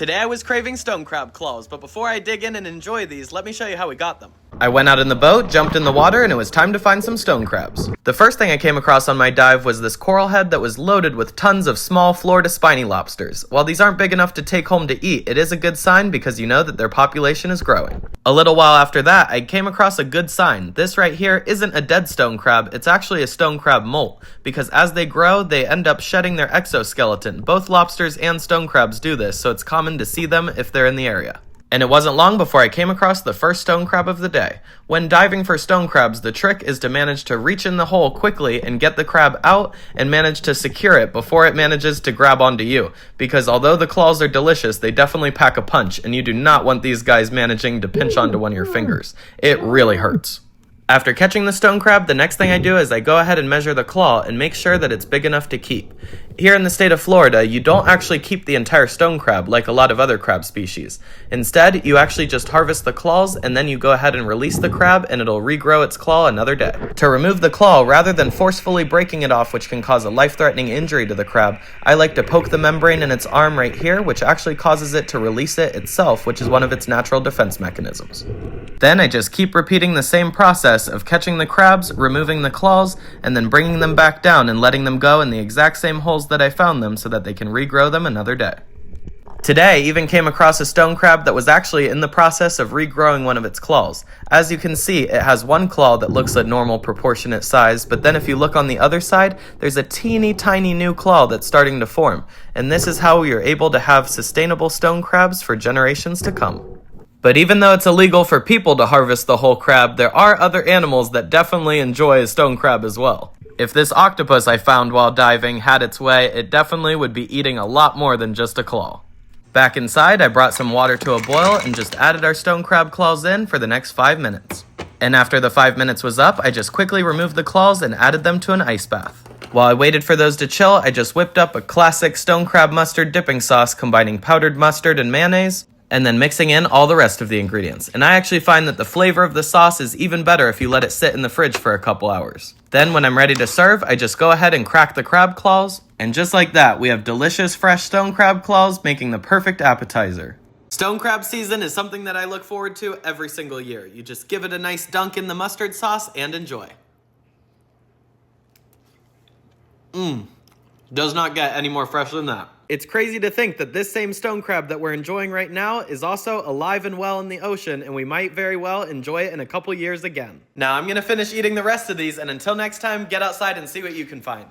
Today I was craving stone crab claws, but before I dig in and enjoy these, let me show you how we got them. I went out in the boat, jumped in the water, and it was time to find some stone crabs. The first thing I came across on my dive was this coral head that was loaded with tons of small Florida spiny lobsters. While these aren't big enough to take home to eat, it is a good sign because you know that their population is growing. A little while after that, I came across a good sign. This right here isn't a dead stone crab, it's actually a stone crab molt, because as they grow, they end up shedding their exoskeleton. Both lobsters and stone crabs do this, so it's common to see them if they're in the area. And it wasn't long before I came across the first stone crab of the day. When diving for stone crabs, the trick is to manage to reach in the hole quickly and get the crab out and manage to secure it before it manages to grab onto you. Because although the claws are delicious, they definitely pack a punch, and you do not want these guys managing to pinch onto one of your fingers. It really hurts. After catching the stone crab, the next thing I do is I go ahead and measure the claw and make sure that it's big enough to keep. Here in the state of Florida, you don't actually keep the entire stone crab like a lot of other crab species. Instead, you actually just harvest the claws and then you go ahead and release the crab and it'll regrow its claw another day. To remove the claw, rather than forcefully breaking it off, which can cause a life-threatening injury to the crab, I like to poke the membrane in its arm right here, which actually causes it to release it itself, which is one of its natural defense mechanisms. Then I just keep repeating the same process of catching the crabs, removing the claws, and then bringing them back down and letting them go in the exact same holes that I found them so that they can regrow them another day. Today, I even came across a stone crab that was actually in the process of regrowing one of its claws. As you can see, it has one claw that looks a normal proportionate size, but then if you look on the other side, there's a teeny tiny new claw that's starting to form. And this is how we are able to have sustainable stone crabs for generations to come. But even though it's illegal for people to harvest the whole crab, there are other animals that definitely enjoy a stone crab as well. If this octopus I found while diving had its way, it definitely would be eating a lot more than just a claw. Back inside, I brought some water to a boil and just added our stone crab claws in for the next 5 minutes. And after the 5 minutes was up, I just quickly removed the claws and added them to an ice bath. While I waited for those to chill, I just whipped up a classic stone crab mustard dipping sauce combining powdered mustard and mayonnaise, and then mixing in all the rest of the ingredients. And I actually find that the flavor of the sauce is even better if you let it sit in the fridge for a couple hours. Then when I'm ready to serve, I just go ahead and crack the crab claws, and just like that, we have delicious fresh stone crab claws, making the perfect appetizer. Stone crab season is something that I look forward to every single year. You just give it a nice dunk in the mustard sauce and enjoy. Does not get any more fresh than that. It's crazy to think that this same stone crab that we're enjoying right now is also alive and well in the ocean, and we might very well enjoy it in a couple years again. Now I'm gonna finish eating the rest of these, and until next time, get outside and see what you can find.